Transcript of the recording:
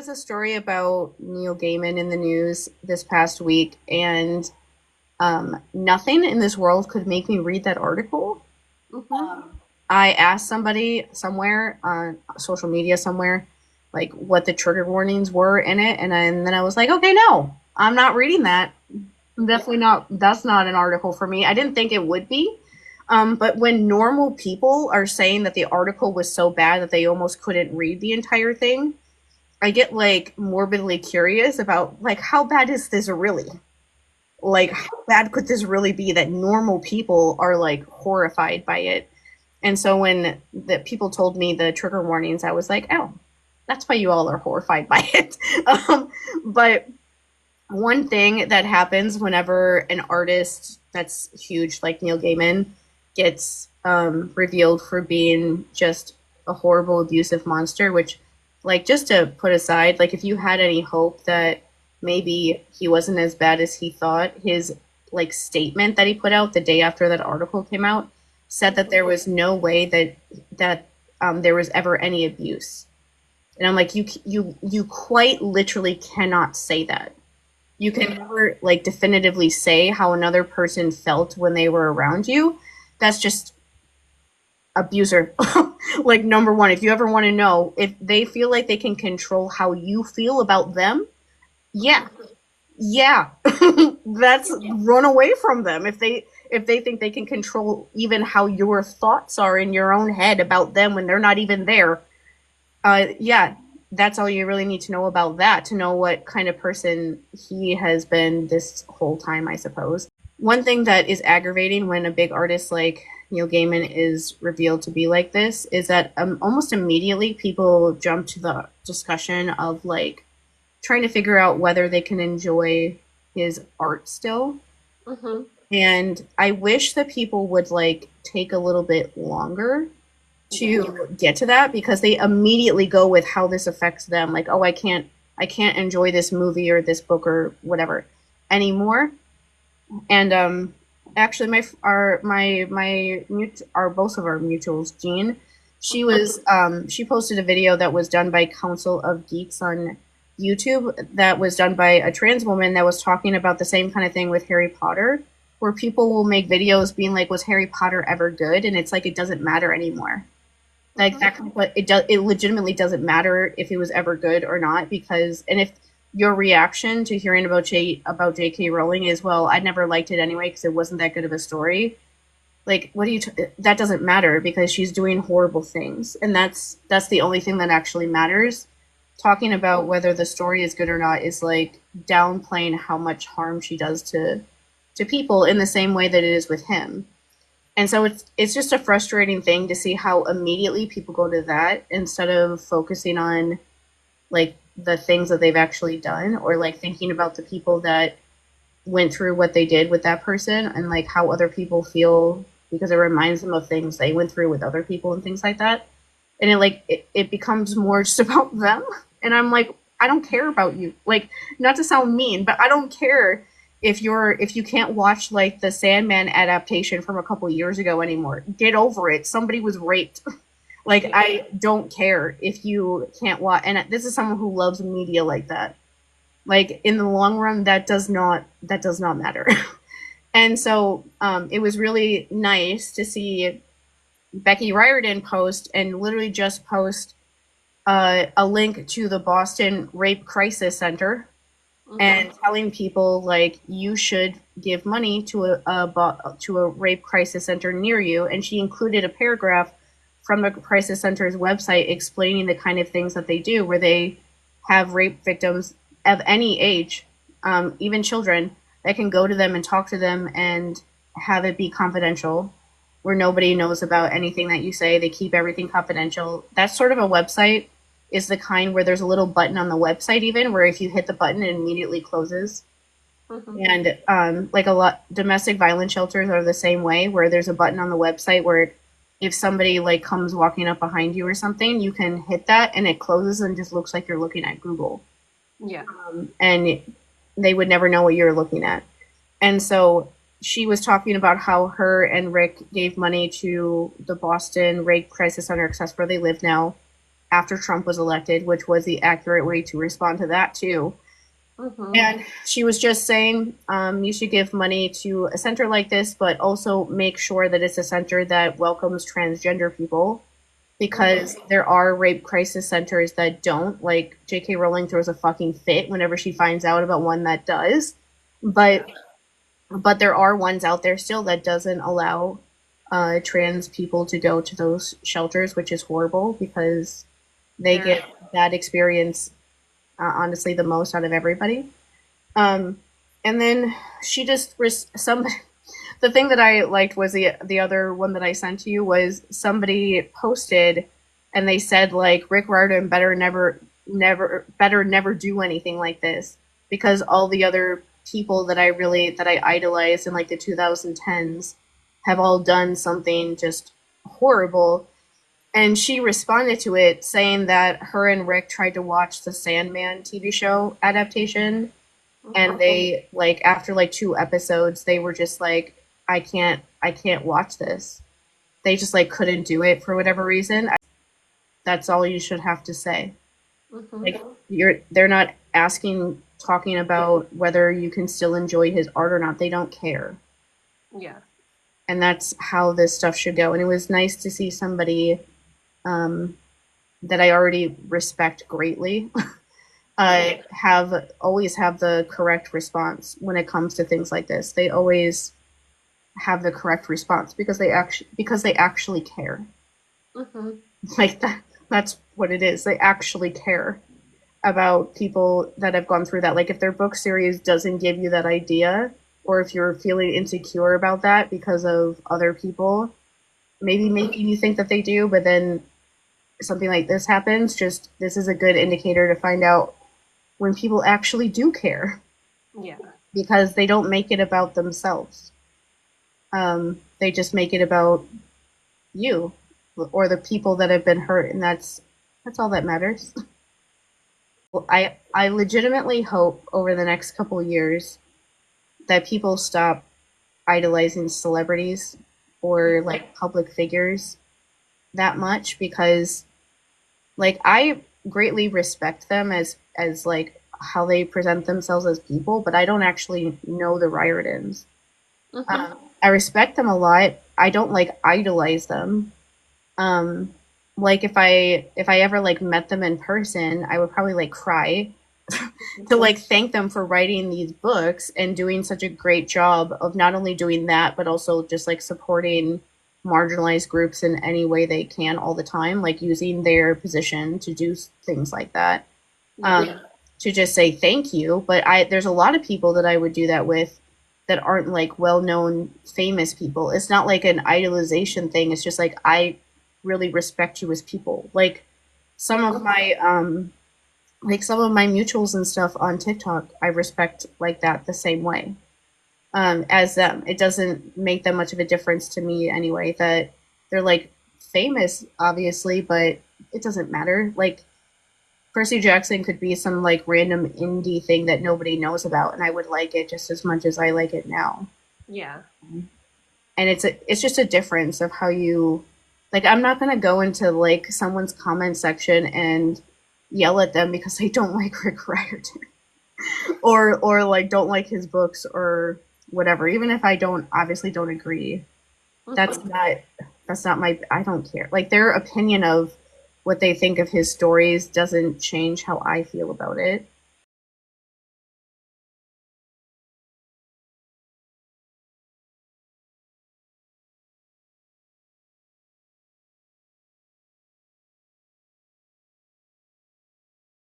was a story about Neil Gaiman in the news this past week, and nothing in this world could make me read that article. Hmm. I asked somebody somewhere on social media somewhere, like what the trigger warnings were in it, and then I was like, okay, no, I'm not reading that. I'm definitely not. That's not an article for me. I didn't think it would be. But when normal people are saying that the article was so bad that they almost couldn't read the entire thing, I get like morbidly curious about like how bad is this really? Like how bad could this really be that normal people are like horrified by it? And so when the people told me the trigger warnings, I was like, oh, that's why you all are horrified by it. But one thing that happens whenever an artist that's huge like Neil Gaiman gets revealed for being just a horrible abusive monster, which like just to put aside, like if you had any hope that maybe he wasn't as bad as he thought, his like statement that he put out the day after that article came out said that there was no way that there was ever any abuse. And I'm like, you quite literally cannot say that. You can never like definitively say how another person felt when they were around you. That's just abuser. Like number one, if you ever want to know if they feel like they can control how you feel about them, yeah, yeah, that's run away from them. If they think they can control even how your thoughts are in your own head about them when they're not even there, yeah, that's all you really need to know about that to know what kind of person he has been this whole time, I suppose. One thing that is aggravating when a big artist like Neil Gaiman is revealed to be like this is that almost immediately people jump to the discussion of like trying to figure out whether they can enjoy his art still. Hmm. And I wish that people would like take a little bit longer Yeah. to get to that because they immediately go with how this affects them like oh I can't enjoy this movie or this book or whatever anymore. And actually my both of our mutuals, Jean, she posted a video that was done by Council of Geeks on YouTube that was done by a trans woman that was talking about the same kind of thing with Harry Potter, where people will make videos being like, was Harry Potter ever good? And it's like it doesn't matter anymore. Like Hmm. that, but it legitimately doesn't matter if it was ever good or not because, and if your reaction to hearing about J.K. Rowling is, well, I never liked it anyway because it wasn't that good of a story. Like, what do you? That doesn't matter because she's doing horrible things, and that's the only thing that actually matters. Talking about whether the story is good or not is like downplaying how much harm she does to people in the same way that it is with him. And so it's just a frustrating thing to see how immediately people go to that instead of focusing on like the things that they've actually done or like thinking about the people that went through what they did with that person and like how other people feel because it reminds them of things they went through with other people and things like that. And it becomes more just about them. And I'm like, I don't care about you. Like, not to sound mean, but I don't care if you can't watch like the Sandman adaptation from a couple years ago anymore. Get over it. Somebody was raped. Like, Yeah. I don't care if you can't watch. And this is someone who loves media like that. Like in the long run, that does not matter. And so it was really nice to see Becky Riordan post and literally just post a link to the Boston Rape Crisis Center Hmm. and telling people like you should give money to a rape crisis center near you. And she included a paragraph from the crisis center's website explaining the kind of things that they do, where they have rape victims of any age, even children, that can go to them and talk to them and have it be confidential, where nobody knows about anything that you say. They keep everything confidential. That sort of a website is the kind where there's a little button on the website, even where if you hit the button, it immediately closes. Hmm. And like a lot, domestic violence shelters are the same way, where there's a button on the website where if somebody like comes walking up behind you or something, you can hit that and it closes and just looks like you're looking at Google, Yeah. and they would never know what you're looking at. And so she was talking about how her and Rick gave money to the Boston Rape Crisis Center, because that's where they live now, after Trump was elected, which was the accurate way to respond to that too. Mm-hmm. And she was just saying, you should give money to a center like this, but also make sure that it's a center that welcomes transgender people, because Mm-hmm. there are rape crisis centers that don't. Like J.K. Rowling throws a fucking fit whenever she finds out about one that does, Yeah. but there are ones out there still that doesn't allow trans people to go to those shelters, which is horrible because they Very. get that experience, honestly, the most out of everybody. Um, and then she just some. The thing that I liked was the other one that I sent to you was somebody posted, and they said like Rick Riordan better never do anything like this, because all the other people that I idolized in like the 2010s have all done something just horrible. And she responded to it saying that her and Rick tried to watch the Sandman TV show adaptation, and Mm-hmm. they like after like 2 episodes they were just like, I can't watch this. They just like couldn't do it for whatever reason. That's all you should have to say. Mm-hmm. Like, they're not asking, talking about whether you can still enjoy his art or not. They don't care. Yeah. And that's how this stuff should go. And it was nice to see somebody um, that I already respect greatly Yeah. have the correct response when it comes to things like this. They always have the correct response because they actually care. Mm-hmm. Like that's what it is. They actually care about people that have gone through that. Like if their book series doesn't give you that idea, or if you're feeling insecure about that because of other people, maybe making you think that they do, but then something like this happens, just this is a good indicator to find out when people actually do care, Yeah. because they don't make it about themselves. They just make it about you or the people that have been hurt, and that's all that matters. Well, I legitimately hope over the next couple years that people stop idolizing celebrities or Mm-hmm. like public figures that much, because like I greatly respect them as like how they present themselves as people, but I don't actually know the Riordans. Mm-hmm. I respect them a lot. I don't like idolize them. Um, like if I ever like met them in person, I would probably like cry to like thank them for writing these books and doing such a great job of not only doing that but also just like supporting marginalized groups in any way they can all the time, like using their position to do things like that. Yeah. Um, to just say thank you. But I there's a lot of people that I would do that with that aren't like well known famous people. It's not like an idolization thing. It's just like I really respect you as people. Some of Mm-hmm. my some of my mutuals and stuff on TikTok, I respect like that the same way as them. It doesn't make that much of a difference to me anyway that they're like famous, obviously, but it doesn't matter. Like Percy Jackson could be some like random indie thing that nobody knows about, and I would like it just as much as I like it now. Yeah. And it's just a difference of how you like. I'm not gonna go into like someone's comment section and yell at them because they don't like Rick Riordan or like don't like his books or whatever. Even if I don't obviously don't agree, that's Mm-hmm. not that's not my. I don't care. Like their opinion of what they think of his stories doesn't change how I feel about it.